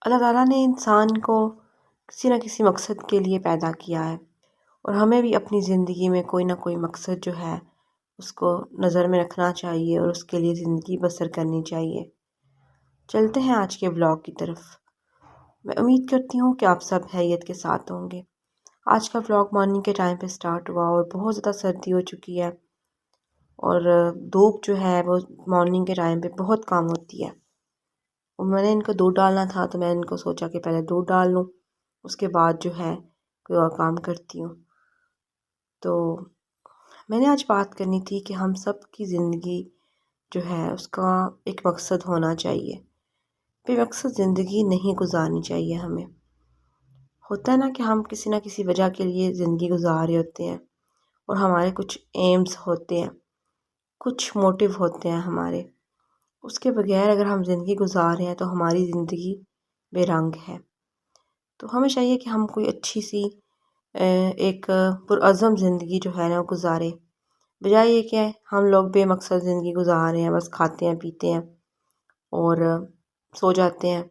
اللہ تعالیٰ نے انسان کو کسی نہ کسی مقصد کے لیے پیدا کیا ہے، اور ہمیں بھی اپنی زندگی میں کوئی نہ کوئی مقصد جو ہے اس کو نظر میں رکھنا چاہیے اور اس کے لیے زندگی بسر کرنی چاہیے۔ چلتے ہیں آج کے بلاگ کی طرف۔ میں امید کرتی ہوں کہ آپ سب خیریت کے ساتھ ہوں گے۔ آج کا بلاگ مارننگ کے ٹائم پہ سٹارٹ ہوا اور بہت زیادہ سردی ہو چکی ہے، اور دھوپ جو ہے وہ مارننگ کے ٹائم پہ بہت کام ہوتی ہے۔ اور میں نے ان کو دودھ ڈالنا تھا تو میں ان کو سوچا کہ پہلے دودھ ڈال لوں، اس کے بعد جو ہے کوئی اور کام کرتی ہوں۔ تو میں نے آج بات کرنی تھی کہ ہم سب کی زندگی جو ہے اس کا ایک مقصد ہونا چاہیے۔ بے مقصد زندگی نہیں گزارنی چاہیے ہمیں۔ ہوتا ہے نا کہ ہم کسی نہ کسی وجہ کے لیے زندگی گزار رہے ہوتے ہیں، اور ہمارے کچھ ایمز ہوتے ہیں، کچھ موٹیو ہوتے ہیں ہمارے۔ اس کے بغیر اگر ہم زندگی گزار رہے ہیں تو ہماری زندگی بے رنگ ہے۔ تو ہمیں چاہیے کہ ہم کوئی اچھی سی ایک پرعزم زندگی جو ہے نا گزارے، بجائے یہ کہ ہم لوگ بے مقصد زندگی گزار رہے ہیں، بس کھاتے ہیں پیتے ہیں اور سو جاتے ہیں،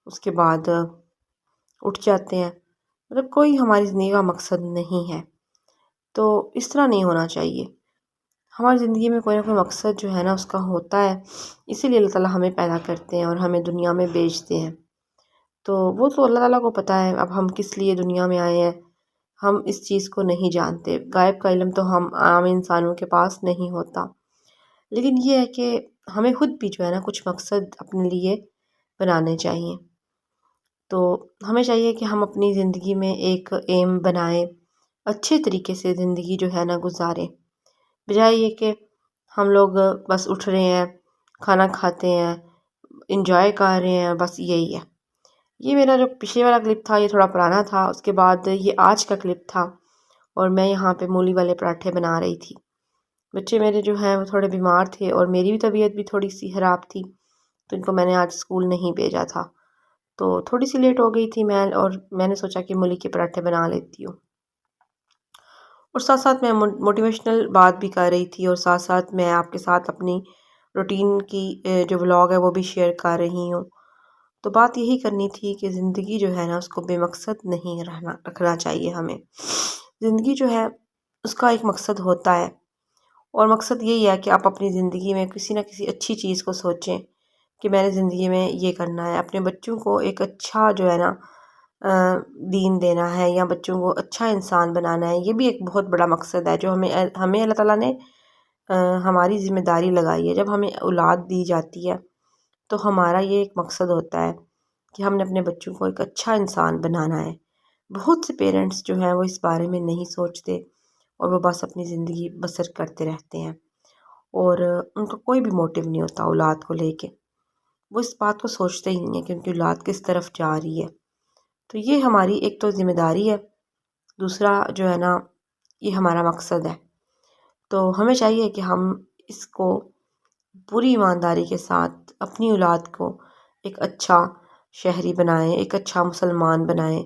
اس کے بعد اٹھ جاتے ہیں، مطلب کوئی ہماری زندگی کا مقصد نہیں ہے۔ تو اس طرح نہیں ہونا چاہیے۔ ہماری زندگی میں کوئی نہ کوئی مقصد جو ہے نا اس کا ہوتا ہے، اسی لیے اللہ تعالیٰ ہمیں پیدا کرتے ہیں اور ہمیں دنیا میں بھیجتے ہیں۔ تو وہ تو اللہ تعالیٰ کو پتہ ہے اب ہم کس لیے دنیا میں آئے ہیں، ہم اس چیز کو نہیں جانتے۔ غائب کا علم تو ہم عام انسانوں کے پاس نہیں ہوتا، لیکن یہ ہے کہ ہمیں خود بھی جو ہے نا کچھ مقصد اپنے لیے بنانے چاہیے۔ تو ہمیں چاہیے کہ ہم اپنی زندگی میں ایک ایم بنائیں، اچھے طریقے سے زندگی جو ہے نا گزاریں، بجائے یہ کہ ہم لوگ بس اٹھ رہے ہیں، کھانا کھاتے ہیں، انجوائے کر رہے ہیں، بس یہی ہے۔ یہ میرا جو پچھلے والا کلپ تھا یہ تھوڑا پرانا تھا، اس کے بعد یہ آج کا کلپ تھا، اور میں یہاں پہ مولی والے پراٹھے بنا رہی تھی۔ بچے میرے جو ہیں وہ تھوڑے بیمار تھے اور میری بھی طبیعت بھی تھوڑی سی خراب تھی، تو ان کو میں نے آج اسکول نہیں بھیجا تھا، تو تھوڑی سی لیٹ ہو گئی تھی اور میں نے سوچا کہ مولی کے پراٹھے بنا لیتی ہوں، اور ساتھ ساتھ میں موٹیویشنل بات بھی کر رہی تھی، اور ساتھ ساتھ میں آپ کے ساتھ اپنی روٹین کی جو ولاگ ہے وہ بھی شیئر کر رہی ہوں۔ تو بات یہی کرنی تھی کہ زندگی جو ہے نا اس کو بے مقصد نہیں رکھنا چاہیے ہمیں۔ زندگی جو ہے اس کا ایک مقصد ہوتا ہے، اور مقصد یہی ہے کہ آپ اپنی زندگی میں کسی نہ کسی اچھی چیز کو سوچیں کہ میں نے زندگی میں یہ کرنا ہے، اپنے بچوں کو ایک اچھا جو ہے نا دین دینا ہے، یا بچوں کو اچھا انسان بنانا ہے۔ یہ بھی ایک بہت بڑا مقصد ہے جو ہمیں اللہ تعالیٰ نے ہماری ذمہ داری لگائی ہے۔ جب ہمیں اولاد دی جاتی ہے تو ہمارا یہ ایک مقصد ہوتا ہے کہ ہم نے اپنے بچوں کو ایک اچھا انسان بنانا ہے۔ بہت سے پیرنٹس جو ہیں وہ اس بارے میں نہیں سوچتے، اور وہ بس اپنی زندگی بسر کرتے رہتے ہیں، اور ان کا کوئی بھی موٹیو نہیں ہوتا اولاد کو لے کے۔ وہ اس بات کو سوچتے ہی نہیں ہیں کہ ان کی اولاد کس طرف جا رہی ہے۔ تو یہ ہماری ایک تو ذمہ داری ہے، دوسرا جو ہے نا یہ ہمارا مقصد ہے۔ تو ہمیں چاہیے کہ ہم اس کو پوری ایمانداری کے ساتھ اپنی اولاد کو ایک اچھا شہری بنائیں، ایک اچھا مسلمان بنائیں۔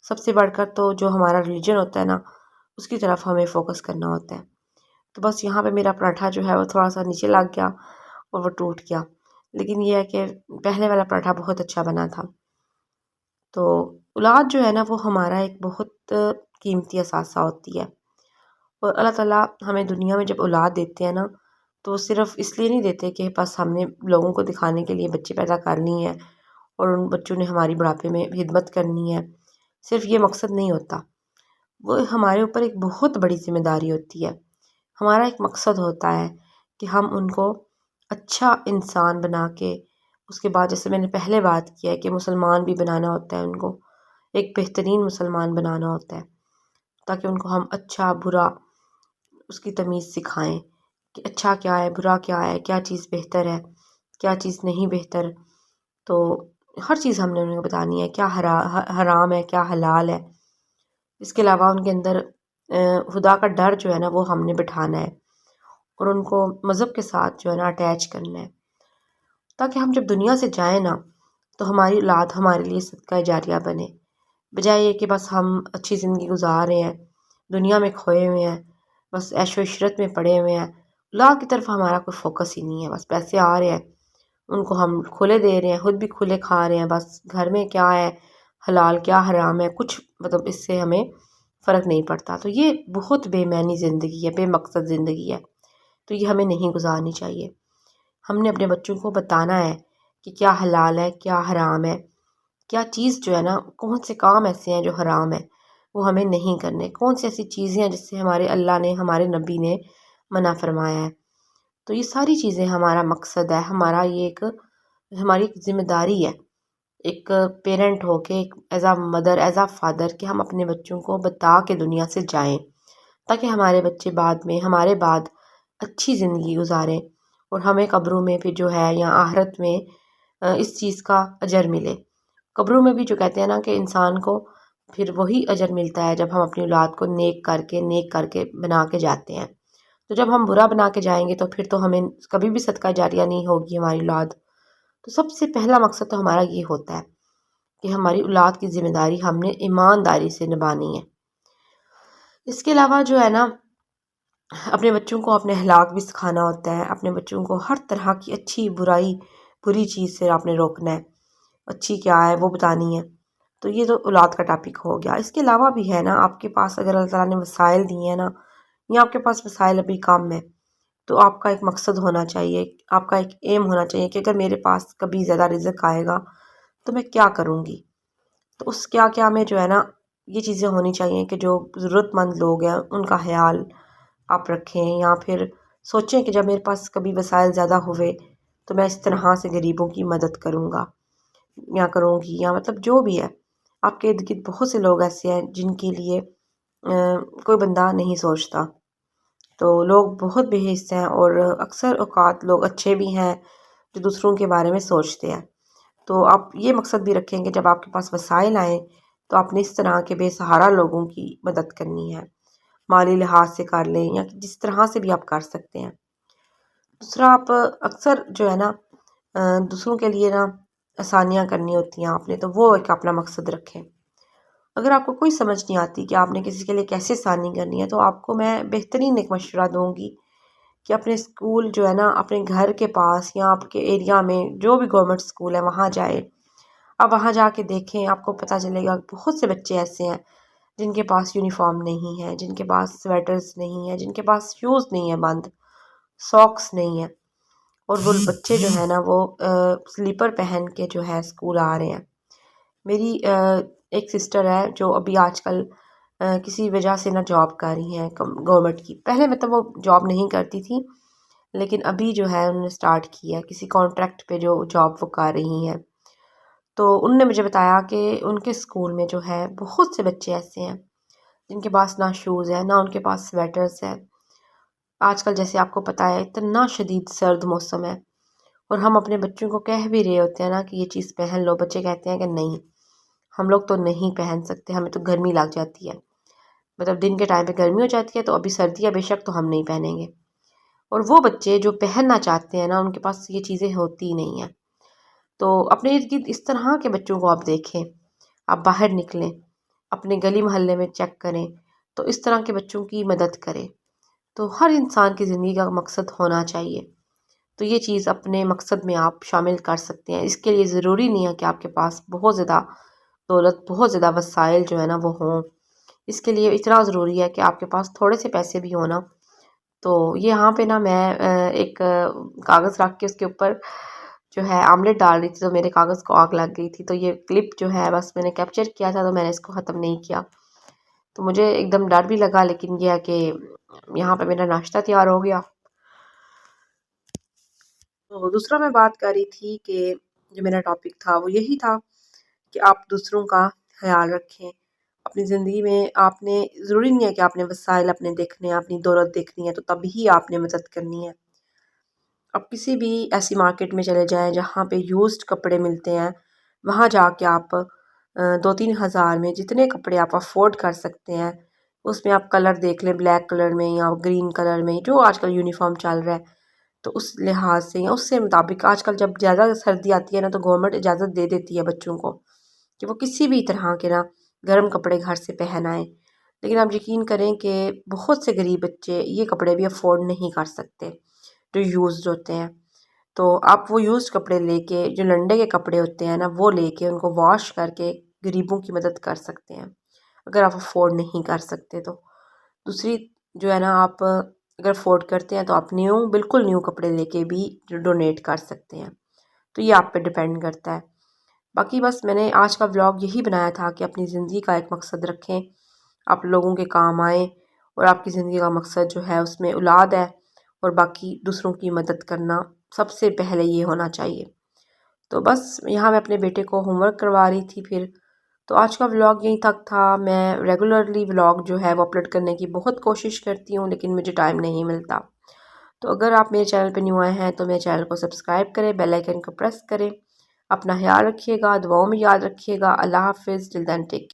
سب سے بڑھ کر تو جو ہمارا ریلیجن ہوتا ہے نا اس کی طرف ہمیں فوکس کرنا ہوتا ہے۔ تو بس یہاں پہ میرا پراٹھا جو ہے وہ تھوڑا سا نیچے لگ گیا اور وہ ٹوٹ گیا، لیکن یہ ہے کہ پہلے والا پراٹھا بہت اچھا بنا تھا۔ تو اولاد جو ہے نا وہ ہمارا ایک بہت قیمتی اثاثہ ہوتی ہے، اور اللہ تعالیٰ ہمیں دنیا میں جب اولاد دیتے ہیں نا تو صرف اس لیے نہیں دیتے کہ بس ہم نے لوگوں کو دکھانے کے لیے بچے پیدا کرنی ہے اور ان بچوں نے ہماری بڑھاپے میں خدمت کرنی ہے، صرف یہ مقصد نہیں ہوتا۔ وہ ہمارے اوپر ایک بہت بڑی ذمہ داری ہوتی ہے۔ ہمارا ایک مقصد ہوتا ہے کہ ہم ان کو اچھا انسان بنا کے، اس کے بعد جیسے میں نے پہلے بات کیا ہے کہ مسلمان بھی بنانا ہوتا ہے، ان کو ایک بہترین مسلمان بنانا ہوتا ہے، تاکہ ان کو ہم اچھا برا اس کی تمیز سکھائیں کہ اچھا کیا ہے، برا کیا ہے، کیا چیز بہتر ہے، کیا چیز نہیں بہتر۔ تو ہر چیز ہم نے انہیں کو بتانی ہے، کیا حرام ہے، کیا حلال ہے۔ اس کے علاوہ ان کے اندر خدا کا ڈر جو ہے نا وہ ہم نے بٹھانا ہے، اور ان کو مذہب کے ساتھ جو ہے نا اٹیچ کرنا ہے، تاکہ ہم جب دنیا سے جائیں نا تو ہماری اولاد ہمارے لیے صدقہ جاریہ بنے، بجائے یہ کہ بس ہم اچھی زندگی گزار رہے ہیں، دنیا میں کھوئے ہوئے ہیں، بس عیش و عشرت میں پڑے ہوئے ہیں، اولاد کی طرف ہمارا کوئی فوکس ہی نہیں ہے، بس پیسے آ رہے ہیں، ان کو ہم کھلے دے رہے ہیں، خود بھی کھلے کھا رہے ہیں، بس گھر میں کیا ہے حلال کیا حرام ہے کچھ مطلب اس سے ہمیں فرق نہیں پڑتا۔ تو یہ بہت بے معنی زندگی ہے، بے مقصد زندگی ہے، تو یہ ہمیں نہیں گزارنی چاہیے۔ ہم نے اپنے بچوں کو بتانا ہے کہ کیا حلال ہے کیا حرام ہے، کیا چیز جو ہے نا، کون سے کام ایسے ہیں جو حرام ہے وہ ہمیں نہیں کرنے، کون سی ایسی چیزیں ہیں جس سے ہمارے اللہ نے ہمارے نبی نے منع فرمایا ہے۔ تو یہ ساری چیزیں ہمارا مقصد ہے، ہمارا یہ ایک ہماری ایک ذمہ داری ہے، ایک پیرنٹ ہو کے، ایک as a mother as a father, کہ ہم اپنے بچوں کو بتا کے دنیا سے جائیں تاکہ ہمارے بچے بعد میں ہمارے بعد اچھی زندگی گزاریں اور ہمیں قبروں میں پھر جو ہے یا آخرت میں اس چیز کا اجر ملے۔ قبروں میں بھی جو کہتے ہیں نا کہ انسان کو پھر وہی اجر ملتا ہے جب ہم اپنی اولاد کو نیک کر کے بنا کے جاتے ہیں۔ تو جب ہم برا بنا کے جائیں گے تو پھر تو ہمیں کبھی بھی صدقہ جاریہ نہیں ہوگی ہماری اولاد۔ تو سب سے پہلا مقصد تو ہمارا یہ ہوتا ہے کہ ہماری اولاد کی ذمہ داری ہم نے ایمانداری سے نبھانی ہے۔ اس کے علاوہ جو ہے نا، اپنے بچوں کو اپنے اخلاق بھی سکھانا ہوتا ہے، اپنے بچوں کو ہر طرح کی اچھی بری چیز سے آپ نے روکنا ہے، اچھی کیا ہے وہ بتانی ہے۔ تو یہ تو اولاد کا ٹاپک ہو گیا۔ اس کے علاوہ بھی ہے نا، آپ کے پاس اگر اللہ تعالیٰ نے وسائل دیے ہیں نا، یا آپ کے پاس وسائل ابھی کم ہے، تو آپ کا ایک مقصد ہونا چاہیے، آپ کا ایک ایم ہونا چاہیے کہ اگر میرے پاس کبھی زیادہ رزق آئے گا تو میں کیا کروں گی۔ تو اس کیا میں جو ہے نا، یہ چیزیں ہونی چاہیے کہ جو ضرورت مند لوگ ہیں ان کا خیال آپ رکھیں، یا پھر سوچیں کہ جب میرے پاس کبھی وسائل زیادہ ہوئے تو میں اس طرح سے غریبوں کی مدد کروں گا یا کروں گی، یا مطلب جو بھی ہے۔ آپ کے ارد گرد بہت سے لوگ ایسے ہیں جن کے لیے کوئی بندہ نہیں سوچتا، تو لوگ بہت بے حس ہیں، اور اکثر اوقات لوگ اچھے بھی ہیں جو دوسروں کے بارے میں سوچتے ہیں۔ تو آپ یہ مقصد بھی رکھیں کہ جب آپ کے پاس وسائل آئیں تو آپ نے اس طرح کے بے سہارا لوگوں کی مدد کرنی ہے، مالی لحاظ سے کر لیں یا جس طرح سے بھی آپ کر سکتے ہیں۔ دوسرا، آپ اکثر جو ہے نا دوسروں کے لیے نا آسانیاں کرنی ہوتی ہیں آپ نے، تو وہ ایک اپنا مقصد رکھیں۔ اگر آپ کو کوئی سمجھ نہیں آتی کہ آپ نے کسی کے لیے کیسے آسانی کرنی ہے، تو آپ کو میں بہترین ایک مشورہ دوں گی کہ اپنے اسکول جو ہے نا، اپنے گھر کے پاس یا آپ کے ایریا میں جو بھی گورنمنٹ اسکول ہے وہاں جائیں۔ آپ وہاں جا کے دیکھیں، آپ کو پتہ چلے گا بہت سے بچے ایسے ہیں جن کے پاس یونیفارم نہیں ہے، جن کے پاس سویٹرز نہیں ہیں، جن کے پاس شوز نہیں ہیں بند، ساکس نہیں ہیں، اور وہ بچے جو ہے نا وہ سلیپر پہن کے جو ہے اسکول آ رہے ہیں۔ میری ایک سسٹر ہے جو ابھی آج کل کسی وجہ سے نہ جاب کر رہی ہیں گورنمنٹ کی۔ پہلے مطلب وہ جاب نہیں کرتی تھی، لیکن ابھی جو ہے انہوں نے سٹارٹ کی ہے کسی کانٹریکٹ پہ جو جاب وہ کر رہی ہیں۔ تو ان نے مجھے بتایا کہ ان کے اسکول میں جو ہے بہت سے بچے ایسے ہیں جن کے پاس نہ شوز ہے، نہ ان کے پاس سویٹرز ہے۔ آج کل جیسے آپ کو پتہ ہے اتنا شدید سرد موسم ہے، اور ہم اپنے بچوں کو کہہ بھی رہے ہوتے ہیں نا کہ یہ چیز پہن لو، بچے کہتے ہیں کہ نہیں، ہم لوگ تو نہیں پہن سکتے، ہمیں تو گرمی لگ جاتی ہے، مطلب دن کے ٹائم پہ گرمی ہو جاتی ہے، تو ابھی سردی ہے بے شک تو ہم نہیں پہنیں گے۔ اور وہ بچے جو پہننا چاہتے ہیں نا، ان کے پاس یہ چیزیں ہوتی ہی نہیں ہیں۔ تو اپنے ارد گرد اس طرح کے بچوں کو آپ دیکھیں، آپ باہر نکلیں، اپنے گلی محلے میں چیک کریں، تو اس طرح کے بچوں کی مدد کریں۔ تو ہر انسان کی زندگی کا مقصد ہونا چاہیے، تو یہ چیز اپنے مقصد میں آپ شامل کر سکتے ہیں۔ اس کے لیے ضروری نہیں ہے کہ آپ کے پاس بہت زیادہ دولت، بہت زیادہ وسائل جو ہے نا وہ ہوں۔ اس کے لیے اتنا ضروری ہے کہ آپ کے پاس تھوڑے سے پیسے بھی ہونا۔ تو یہاں پہ نا میں ایک کاغذ رکھ کے اس کے اوپر جو ہے آملیٹ ڈال رہی تھی، تو میرے کاغذ کو آگ لگ گئی تھی، تو یہ کلپ جو ہے بس میں نے کیپچر کیا تھا، تو میں نے اس کو ختم نہیں کیا۔ تو مجھے ایک دم ڈر بھی لگا، لیکن یہ ہے کہ یہاں پہ میرا ناشتہ تیار ہو گیا۔ تو دوسرا میں بات کر رہی تھی کہ جو میرا ٹاپک تھا وہ یہی تھا کہ آپ دوسروں کا خیال رکھیں اپنی زندگی میں۔ آپ نے ضروری نہیں ہے کہ آپ نے وسائل اپنے دیکھنے ہیں، اپنی دولت دیکھنی ہے تو تبھی آپ نے مدد کرنی ہے۔ اب کسی بھی ایسی مارکیٹ میں چلے جائیں جہاں پہ یوزڈ کپڑے ملتے ہیں، وہاں جا کے آپ 2-3 ہزار میں جتنے کپڑے آپ افورڈ کر سکتے ہیں، اس میں آپ کلر دیکھ لیں، بلیک کلر میں یا گرین کلر میں، جو آج کل یونیفارم چل رہا ہے، تو اس لحاظ سے یا اس سے مطابق آج کل جب زیادہ سردی آتی ہے نا، تو گورنمنٹ اجازت دے دیتی ہے بچوں کو کہ وہ کسی بھی طرح کے نا گرم کپڑے گھر سے پہن آئیں۔ لیکن آپ یقین کریں کہ بہت سے غریب بچے یہ کپڑے بھی افورڈ نہیں کر سکتے جو یوزڈ ہوتے ہیں۔ تو آپ وہ یوزڈ کپڑے لے کے، جو لنڈے کے کپڑے ہوتے ہیں نا، وہ لے کے ان کو واش کر کے غریبوں کی مدد کر سکتے ہیں، اگر آپ افورڈ نہیں کر سکتے تو۔ دوسری جو ہے نا، آپ اگر افورڈ کرتے ہیں تو آپ بالکل نیو کپڑے لے کے بھی ڈونیٹ کر سکتے ہیں، تو یہ آپ پہ ڈپینڈ کرتا ہے۔ باقی بس میں نے آج کا ولاگ یہی بنایا تھا کہ اپنی زندگی کا ایک مقصد رکھیں، آپ لوگوں کے کام آئیں، اور آپ کی زندگی کا مقصد جو ہے اس میں اولاد ہے، اور باقی دوسروں کی مدد کرنا سب سے پہلے یہ ہونا چاہیے۔ تو بس یہاں میں اپنے بیٹے کو ہوم ورک کروا رہی تھی پھر، تو آج کا ولاگ یہیں تک تھا۔ میں ریگولرلی ولاگ جو ہے وہ اپلوڈ کرنے کی بہت کوشش کرتی ہوں، لیکن مجھے ٹائم نہیں ملتا۔ تو اگر آپ میرے چینل پہ نیو آئے ہیں تو میرے چینل کو سبسکرائب کریں، بیل آئیکن کو پریس کریں۔ اپنا خیال رکھیے گا، دعاؤں میں یاد رکھیے گا۔ اللہ حافظ، ٹل دین ٹیک